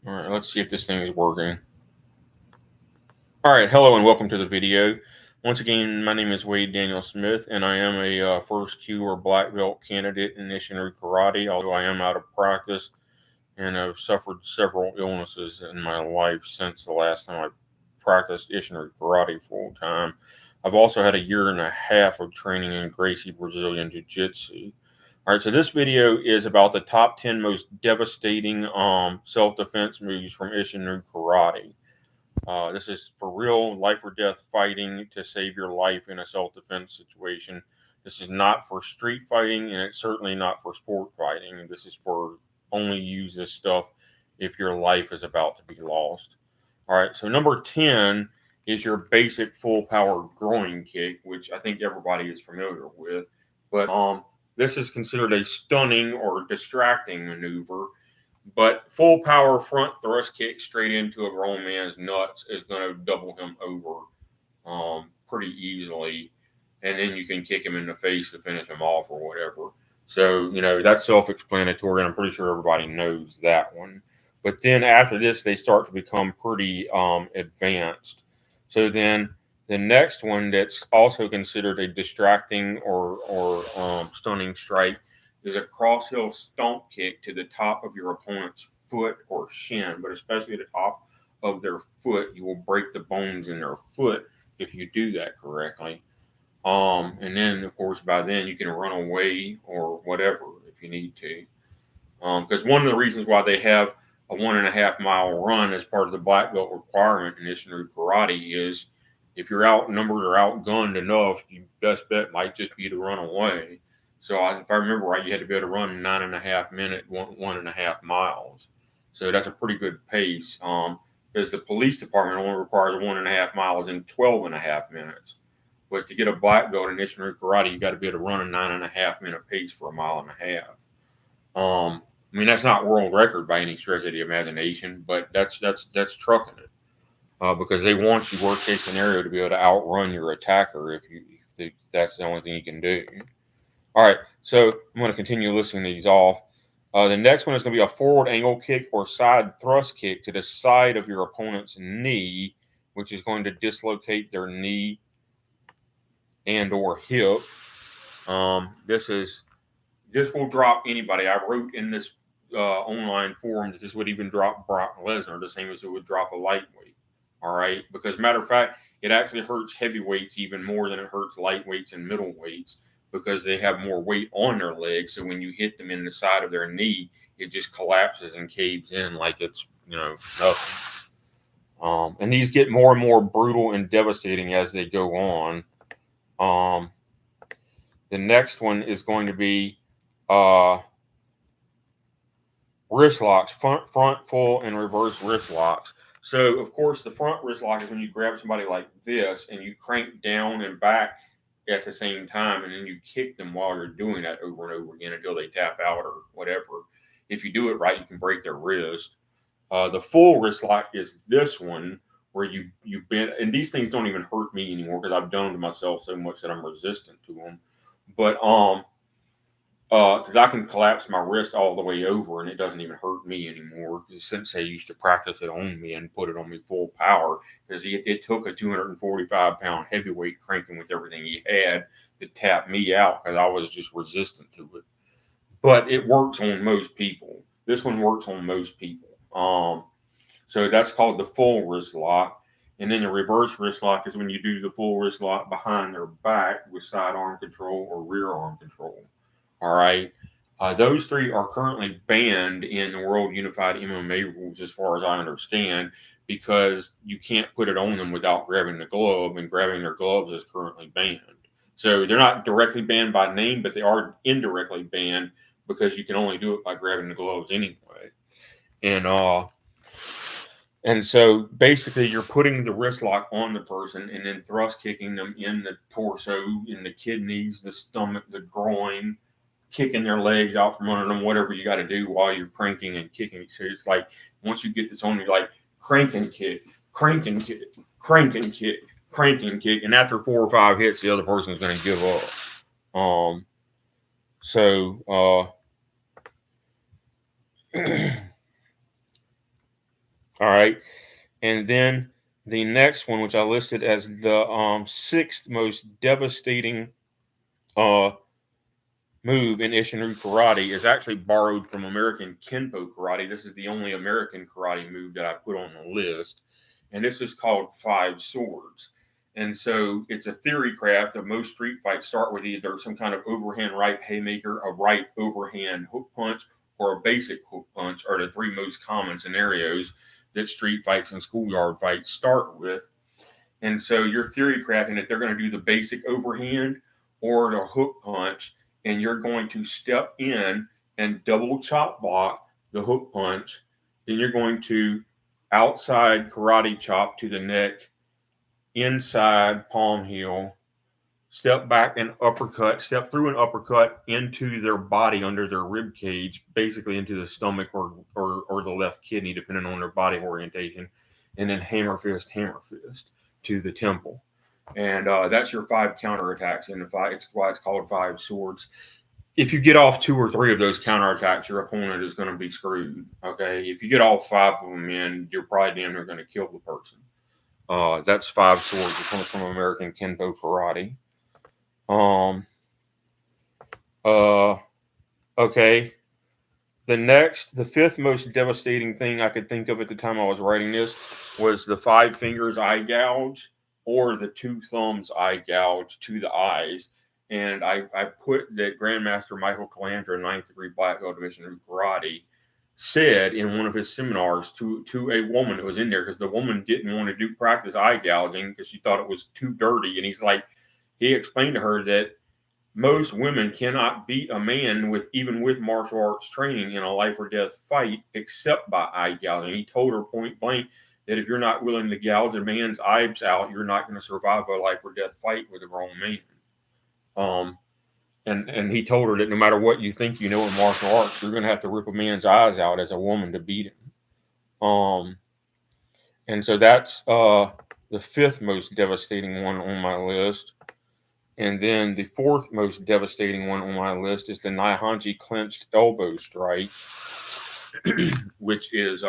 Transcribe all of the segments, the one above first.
All right, let's see if this thing is working. All right, hello and welcome to the video. Once again, my name is Wade Daniel Smith, and I am a first Q or black belt candidate in Isshinryu Karate, although I am out of practice and have suffered several illnesses in my life since the last time I practiced Isshinryu Karate full time. I've also had a year and a half of training in Gracie Brazilian Jiu Jitsu. All right, so this video is about the top 10 most devastating self-defense moves from Isshinryu Karate. This is for real life or death fighting to save your life in a self-defense situation. This is not for street fighting, and it's certainly not for sport fighting. This is for only use this stuff if your life is about to be lost. All right, so number 10 is your basic full power groin kick, which I think everybody is familiar with. But this is considered a stunning or distracting maneuver. But full power front thrust kick straight into a grown man's nuts is going to double him over pretty easily. And then you can kick him in the face to finish him off or whatever. So, that's self explanatory, and I'm pretty sure everybody knows that one. But then after this, they start to become pretty advanced. So then the next one that's also considered a distracting or stunning strike is a cross heel stomp kick to the top of your opponent's foot or shin, but especially the top of their foot. You will break the bones in their foot if you do that correctly. And then, of course, by then you can run away or whatever if you need to. Because one of the reasons why they have a 1.5 mile run as part of the black belt requirement in Isshinryu Karate is if you're outnumbered or outgunned enough, your best bet might just be to run away. So if I remember right, you had to be able to run 9.5 minutes, 1.5 miles. So that's a pretty good pace. Because the police department only requires 1.5 miles in 12.5 minutes. But to get a black belt in Isshinryu Karate, you got to be able to run a 9.5 minute pace for 1.5 miles. I mean, that's not world record by any stretch of the imagination, but that's trucking it. Because they want you, worst case scenario, to be able to outrun your attacker if that's the only thing you can do. All right, so I'm going to continue listing these off. The next one is going to be a forward angle kick or side thrust kick to the side of your opponent's knee, which is going to dislocate their knee and or hip. This will drop anybody. I wrote in this online forum that this would even drop Brock Lesnar, the same as it would drop a lightweight. All right, because matter of fact, it actually hurts heavyweights even more than it hurts lightweights and middleweights because they have more weight on their legs. So when you hit them in the side of their knee, it just collapses and caves in like it's nothing. And these get more and more brutal and devastating as they go on. The next one is going to be wrist locks, front full and reverse wrist locks. So, of course, the front wrist lock is when you grab somebody like this and you crank down and back at the same time, and then you kick them while you're doing that over and over again until they tap out or whatever. If you do it right, you can break their wrist. The full wrist lock is this one where you bend, and these things don't even hurt me anymore because I've done them to myself so much that I'm resistant to them. But because I can collapse my wrist all the way over and it doesn't even hurt me anymore. Because Sensei used to practice it on me and put it on me full power because it took a 245-pound heavyweight cranking with everything he had to tap me out because I was just resistant to it. But it works on most people. This one works on most people. So that's called the full wrist lock. And then the reverse wrist lock is when you do the full wrist lock behind their back with sidearm control or rear arm control. All right. Those three are currently banned in the World Unified MMA rules, as far as I understand, because you can't put it on them without grabbing the glove, and grabbing their gloves is currently banned. So they're not directly banned by name, but they are indirectly banned because you can only do it by grabbing the gloves anyway. And so basically you're putting the wrist lock on the person and then thrust kicking them in the torso, in the kidneys, the stomach, the groin, kicking their legs out from under them, whatever you got to do while you're cranking and kicking. So it's like once you get this on, you're like crank and kick, crank and kick, crank and kick, crank and kick. And after 4 or 5 hits, the other person is going to give up. All right. And then the next one, which I listed as the sixth most devastating uh, move in Isshinryu Karate, is actually borrowed from American Kenpo Karate. This is the only American karate move that I put on the list. And this is called Five Swords. And so it's a theory craft of most street fights start with either some kind of overhand right haymaker, a right overhand hook punch, or a basic hook punch are the three most common scenarios that street fights and schoolyard fights start with. And so you're theory crafting that they're going to do the basic overhand or the hook punch, and you're going to step in and double chop block the hook punch. Then you're going to outside karate chop to the neck, inside palm heel, step back and uppercut, step through an uppercut into their body under their rib cage, basically into the stomach or the left kidney, depending on their body orientation, and then hammer fist to the temple. And that's your five counterattacks in the fight. It's why it's called Five Swords. If you get off two or three of those counterattacks, your opponent is going to be screwed. Okay, if you get all five of them in, you're probably damn near going to kill the person. That's Five Swords. It comes from American Kenpo Karate. Okay. The fifth most devastating thing I could think of at the time I was writing this was the five fingers eye gouge or the two thumbs eye gouge to the eyes. And I put that Grandmaster Michael Calandra, 9th degree black belt division of karate, said in one of his seminars to a woman that was in there, because the woman didn't want to practice eye gouging because she thought it was too dirty. And he explained to her that most women cannot beat a man even with martial arts training in a life or death fight except by eye gouging. He told her point blank that if you're not willing to gouge a man's eyes out, you're not going to survive a life or death fight with a grown man. And he told her that no matter what you think you know in martial arts, you're going to have to rip a man's eyes out as a woman to beat him. And so that's the fifth most devastating one on my list. And then the fourth most devastating one on my list is the Naihanchi clenched elbow strike, which is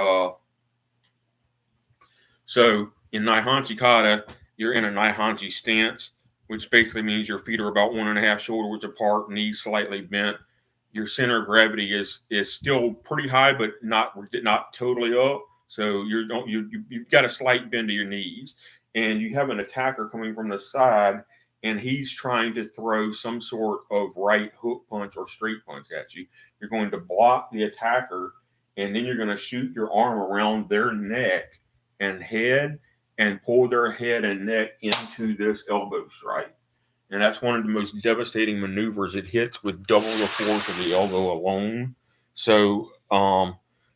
so in Naihanchi kata, you're in a Naihanchi stance, which basically means your feet are about 1.5 shoulder widths apart, knees slightly bent. Your center of gravity is still pretty high, but not totally up. So you've got a slight bend to your knees, and you have an attacker coming from the side, and he's trying to throw some sort of right hook punch or straight punch at you. You're going to block the attacker, and then you're going to shoot your arm around their neck and head and pull their head and neck into this elbow strike. And that's one of the most devastating maneuvers. It hits with double the force of the elbow alone. So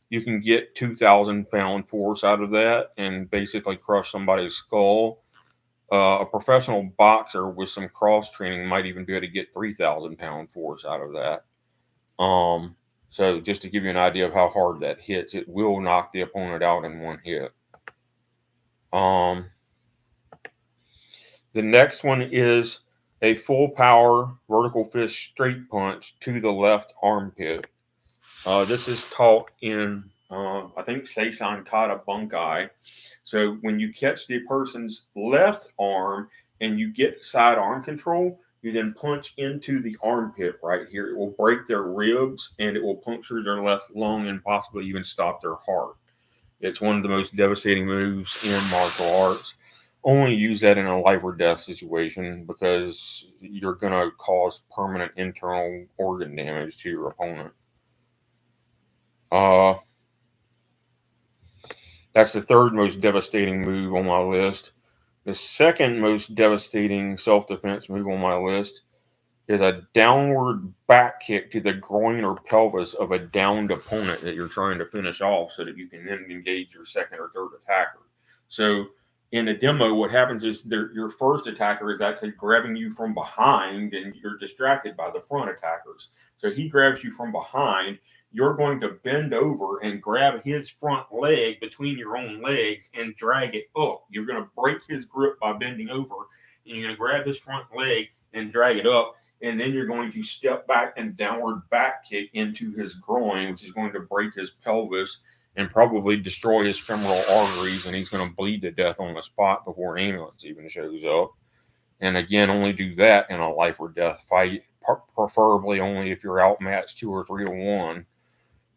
you can get 2,000-pound force out of that and basically crush somebody's skull. A professional boxer with some cross training might even be able to get 3,000-pound force out of that. So just to give you an idea of how hard that hits, it will knock the opponent out in one hit. The next one is a full power vertical fist straight punch to the left armpit. This is taught in, I think, Seisan Kata Bunkai. So when you catch the person's left arm and you get side arm control, you then punch into the armpit right here. It will break their ribs and it will puncture their left lung and possibly even stop their heart. It's one of the most devastating moves in martial arts. Only use that in a life or death situation because you're going to cause permanent internal organ damage to your opponent. That's the third most devastating move on my list. The second most devastating self-defense move on my list is a downward back kick to the groin or pelvis of a downed opponent that you're trying to finish off so that you can then engage your second or third attacker. So in a demo, what happens is your first attacker is actually grabbing you from behind and you're distracted by the front attackers. So he grabs you from behind. You're going to bend over and grab his front leg between your own legs and drag it up. You're going to break his grip by bending over, and you're going to grab his front leg and drag it up. And then you're going to step back and downward back kick into his groin, which is going to break his pelvis and probably destroy his femoral arteries, and he's going to bleed to death on the spot before an ambulance even shows up. And again, only do that in a life or death fight, preferably only if you're outmatched 2 or 3 to 1,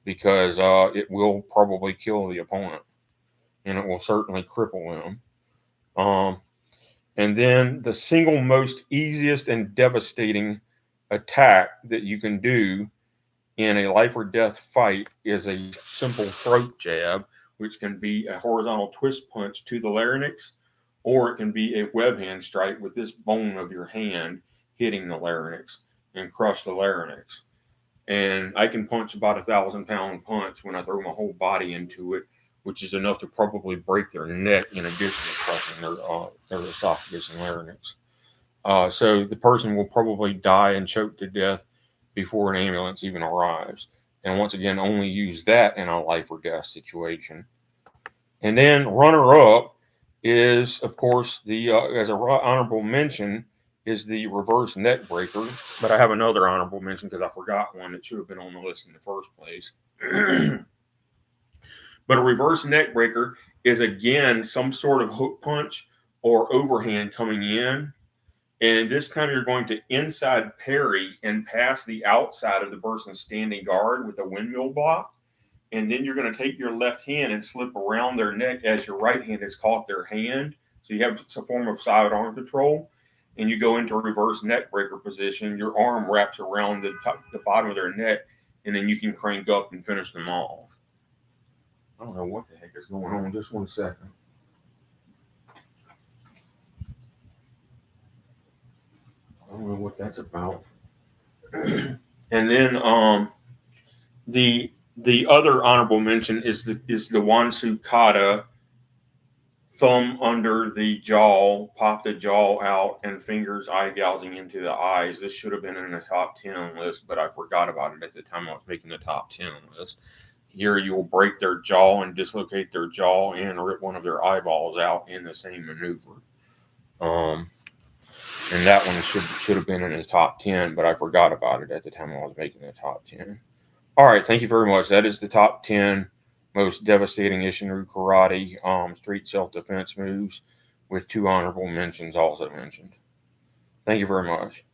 because it will probably kill the opponent, and it will certainly cripple them. And then the single most easiest and devastating attack that you can do in a life or death fight is a simple throat jab, which can be a horizontal twist punch to the larynx, or it can be a web hand strike with this bone of your hand hitting the larynx and crush the larynx. And I can punch about 1,000-pound punch when I throw my whole body into it, which is enough to probably break their neck in addition to crushing their esophagus and larynx. So the person will probably die and choke to death before an ambulance even arrives. And once again, only use that in a life or death situation. And then runner-up is, of course, the as a honorable mention is the reverse neck breaker. But I have another honorable mention because I forgot one that should have been on the list in the first place. But a reverse neck breaker is, again, some sort of hook punch or overhand coming in. And this time you're going to inside parry and pass the outside of the person's standing guard with a windmill block. And then you're going to take your left hand and slip around their neck as your right hand has caught their hand. So you have a form of sidearm control. And you go into reverse neck breaker position. Your arm wraps around the bottom of their neck, and then you can crank up and finish them off. I don't know what the heck is going on. Just 1 second. I don't know what that's about. And then the other honorable mention is the Wansu Kata, thumb under the jaw, pop the jaw out, and fingers eye gouging into the eyes. This should have been in the top 10 list, but I forgot about it at the time I was making the top 10 list. Here you will break their jaw and dislocate their jaw and rip one of their eyeballs out in the same maneuver. And that one should have been in the top 10, but I forgot about it at the time I was making the top 10. All right, thank you very much. That is the top 10 most devastating Isshinryu Karate street self-defense moves, with 2 honorable mentions also mentioned. Thank you very much.